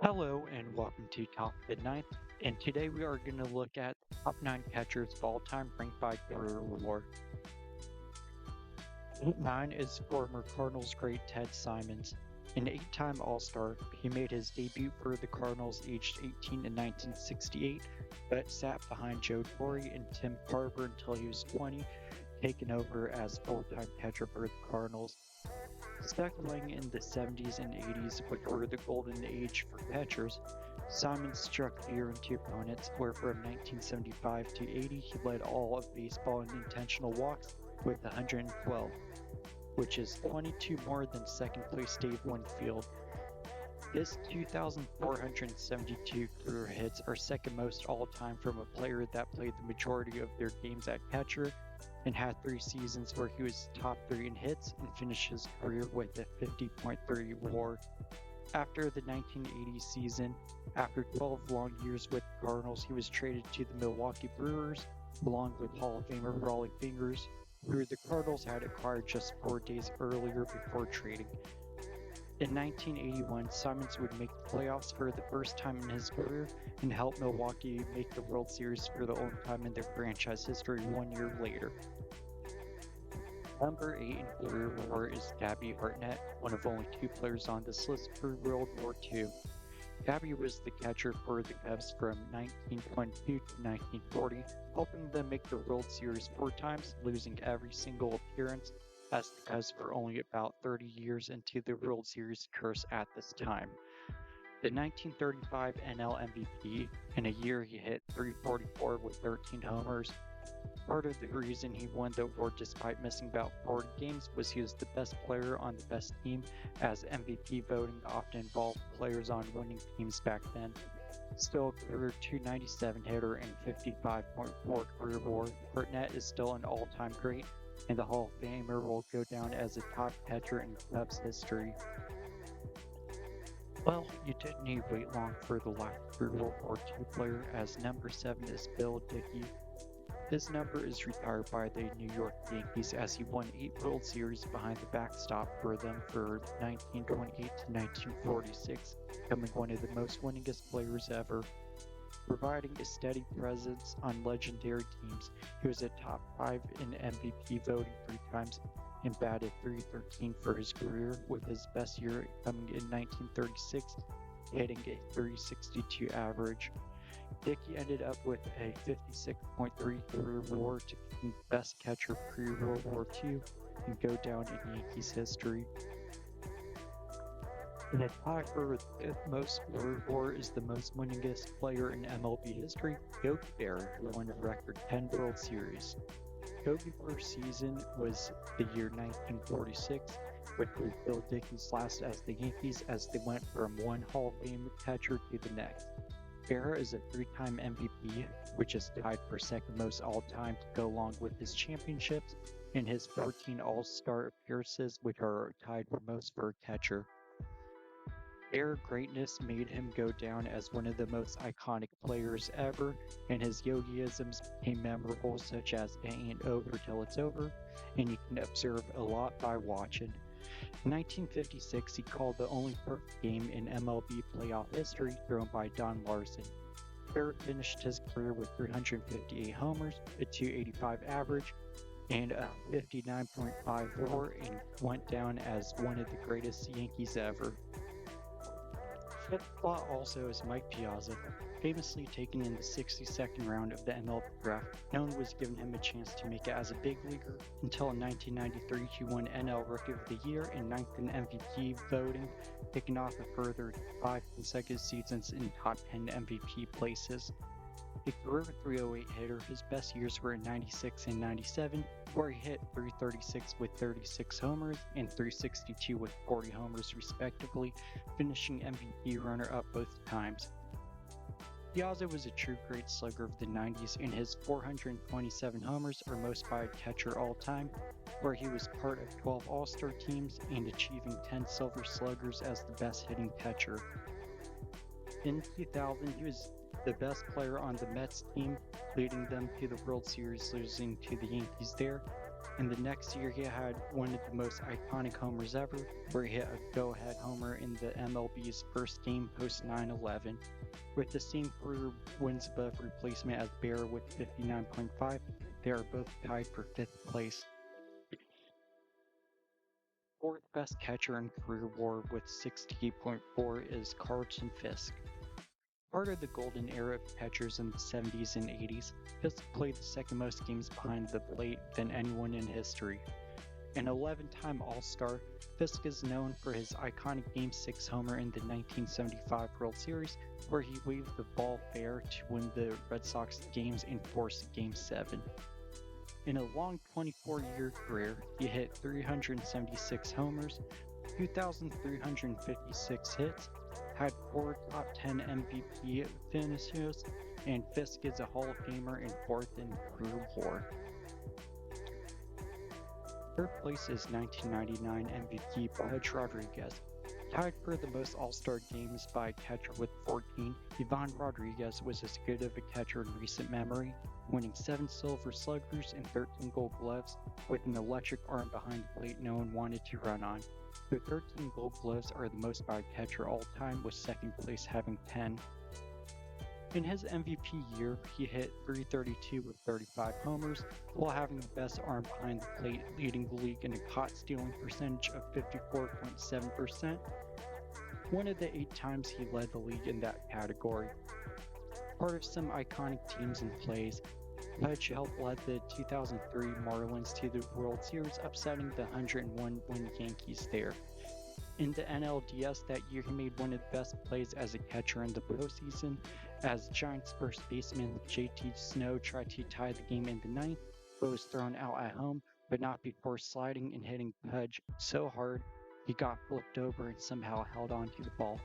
Hello and welcome to Top of the Ninth. And today we are going to look at top nine catchers of all time ranked by career WAR. Nine is former Cardinals great Ted Simons. An eight-time All-Star, he made his debut for the Cardinals aged 18 in 1968, but sat behind Joe Torre and Tim Carver until he was 20, taking over as full-time catcher for the Cardinals. Settling in the 70s and 80s, which were the golden age for catchers, Simon struck fear into opponents, where from 1975 to 80 he led all of baseball in intentional walks with 112, which is 22 more than second place Dave Winfield. His 2,472 career hits are second most all time from a player that played the majority of their games at catcher and had 3 seasons where he was top 3 in hits and finished his career with a 50.3 WAR. After the 1980 season, after 12 long years with the Cardinals, he was traded to the Milwaukee Brewers along with Hall of Famer Rollie Fingers, who the Cardinals had acquired just 4 days earlier before trading. In 1981, Simons would make the playoffs for the first time in his career and help Milwaukee make the World Series for the only time in their franchise history 1 year later. Number 8 in career WAR is Gabby Arnett, one of only 2 players on this list for World War II. Gabby was the catcher for the Cubs from 1922 to 1940, helping them make the World Series 4 times, losing every single appearance, as the Cubs were only about 30 years into the World Series curse at this time. The 1935 NL MVP, in a year he hit .344 with 13 homers. Part of the reason he won the award despite missing about 40 games was he was the best player on the best team, as MVP voting often involved players on winning teams back then. Still a career .297 hitter and 55.4 career WAR, Arnett is still an all-time great, and the Hall of Famer will go down as a top catcher in Cubs history. Well, you didn't need to wait long for the last true World War II player, as number 7 is Bill Dickey. This number is retired by the New York Yankees as he won 8 World Series behind the backstop for them for 1928 to 1946, becoming one of the most winningest players ever. Providing a steady presence on legendary teams, he was a top 5 in MVP voting 3 times and batted .313 for his career, with his best year coming in 1936, hitting a .362 average. Dickey ended up with a 56.3 career WAR to become the best catcher pre-World War II and go down in Yankees history. In a tie for the most career WAR is the most winningest player in MLB history, Yogi Berra, who won a record 10 World Series. Yogi's first season was the year 1946, which was Bill Dickey's last as the Yankees as they went from one Hall of Fame catcher to the next. Berra is a 3-time MVP, which is tied for second most all-time to go along with his championships and his 14 All-Star appearances, which are tied for most for a catcher. Berra's greatness made him go down as one of the most iconic players ever, and his Yogiisms became memorable, such as "It ain't over till it's over," and you can observe a lot by watching. In 1956, he called the only perfect game in MLB playoff history thrown by Don Larson. Berra finished his career with 358 homers, a .285 average, and a 59.5 WAR, and went down as one of the greatest Yankees ever. Fifth spot also is Mike Piazza. Famously taken in the 62nd round of the MLB draft, no one was given him a chance to make it as a big leaguer until in 1993 he won NL Rookie of the Year and 9th in MVP voting, taking off a further 5 consecutive seasons in top 10 MVP places. A career .308 hitter, his best years were in 96 and 97, where he hit .336 with 36 homers and .362 with 40 homers respectively, finishing MVP runner-up both times. Piazza was a true great slugger of the 90s, and his 427 homers are most by a catcher all time, where he was part of 12 All-Star teams and achieving 10 Silver Sluggers as the best hitting catcher. In 2000, he was the best player on the Mets team, leading them to the World Series, losing to the Yankees there. And the next year, he had one of the most iconic homers ever, where he hit a go-ahead homer in the MLB's first game post 9/11. With the same career wins above replacement as Bear with 59.5, they are both tied for fifth place. Fourth best catcher in career WAR with 68.4 is Carlton Fisk. Part of the golden era of catchers in the 70s and 80s, Fisk played the second most games behind the plate than anyone in history. An 11-time All-Star, Fisk is known for his iconic Game 6 homer in the 1975 World Series, where he waved the ball fair to win the Red Sox games and force Game 7. In a long 24-year career, he hit 376 homers, 2,356 hits, had 4 top 10 MVP finishes, and Fisk is a Hall of Famer and 4th in career WAR. Third place is 1999 MVP Pudge Rodriguez. Tied for the most All-Star games by a catcher with 14, Ivan Rodriguez was as good of a catcher in recent memory, winning 7 Silver Sluggers and 13 Gold Gloves, with an electric arm behind the plate no one wanted to run on. The 13 Gold Gloves are the most by a catcher all time, with second place having 10. In his MVP year, he hit .332 with 35 homers, while having the best arm behind the plate, leading the league in a caught stealing percentage of 54.7%, one of the 8 times he led the league in that category. Part of some iconic teams and plays, Pudge helped lead the 2003 Marlins to the World Series, upsetting the 101-win Yankees there. In the NLDS that year, he made one of the best plays as a catcher in the postseason, as Giants first baseman JT Snow tried to tie the game in the ninth, but was thrown out at home, but not before sliding and hitting Pudge so hard he got flipped over and somehow held onto the ball.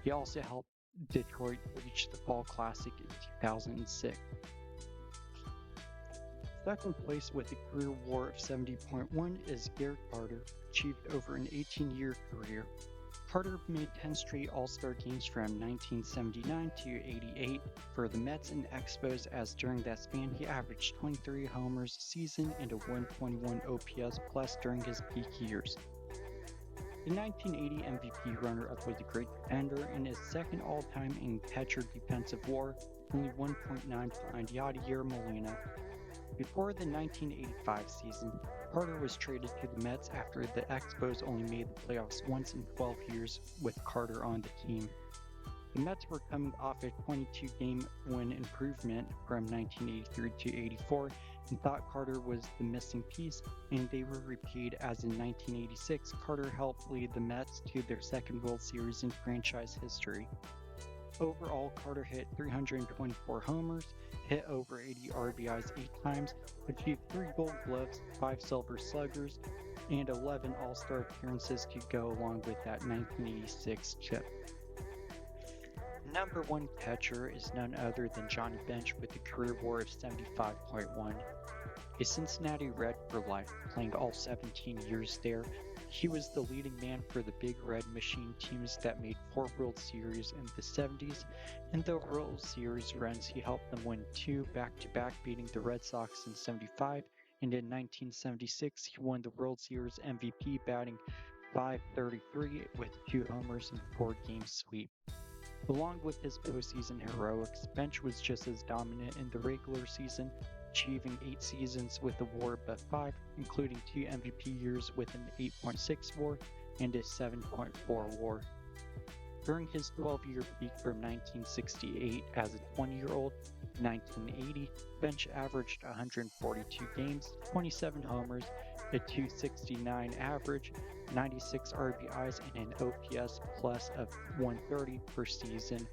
He also helped Detroit reach the Fall Classic in 2006. Second place with a career WAR of 70.1 is Garrett Carter, achieved over an 18-year career. Carter made 10 straight All-Star games from 1979 to 88 for the Mets and Expos, as during that span he averaged 23 homers a season and a 121 OPS plus during his peak years. The 1980 MVP runner-up was a great defender and is second all-time in catcher defensive WAR, only 1.9 behind Yadier Molina. Before the 1985 season, Carter was traded to the Mets after the Expos only made the playoffs once in 12 years with Carter on the team. The Mets were coming off a 22-game win improvement from 1983 to 84 and thought Carter was the missing piece, and they were repaid as in 1986 Carter helped lead the Mets to their second World Series in franchise history. Overall, Carter hit 324 homers, hit over 80 RBIs 8 times, achieved 3 Gold Gloves, 5 Silver Sluggers, and 11 All-Star appearances to go along with that 1986 chip. Number 1 catcher is none other than Johnny Bench with a career WAR of 75.1. A Cincinnati Red for life, playing all 17 years there, he was the leading man for the Big Red Machine teams that made 4 World Series in the 70s. In the World Series runs, he helped them win 2 back-to-back, beating the Red Sox in 75, and in 1976 he won the World Series MVP, batting .533 with 2 homers and 4-game sweep. Along with his postseason heroics, Bench was just as dominant in the regular season, achieving 8 seasons with a WAR above 5, including 2 MVP years with an 8.6 WAR and a 7.4 WAR. During his 12-year peak from 1968 as a 20-year-old to 1980, Bench averaged 142 games, 27 homers, a .269 average, 96 RBIs, and an OPS plus of 130 per season.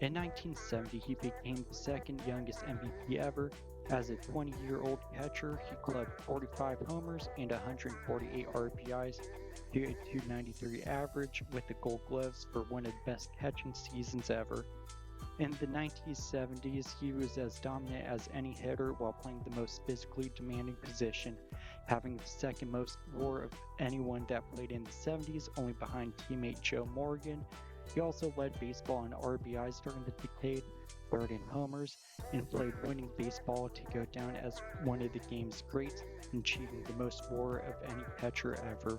In 1970, he became the second youngest MVP ever. As a 20-year-old catcher, he clubbed 45 homers and 148 RBIs to a .293 average with the Gold Gloves for one of the best catching seasons ever. In the 1970s, he was as dominant as any hitter while playing the most physically demanding position, having the second most WAR of anyone that played in the 70s, only behind teammate Joe Morgan. He also led baseball in RBIs during the decade, third in homers, and played winning baseball to go down as one of the game's greats, achieving the most WAR of any catcher ever.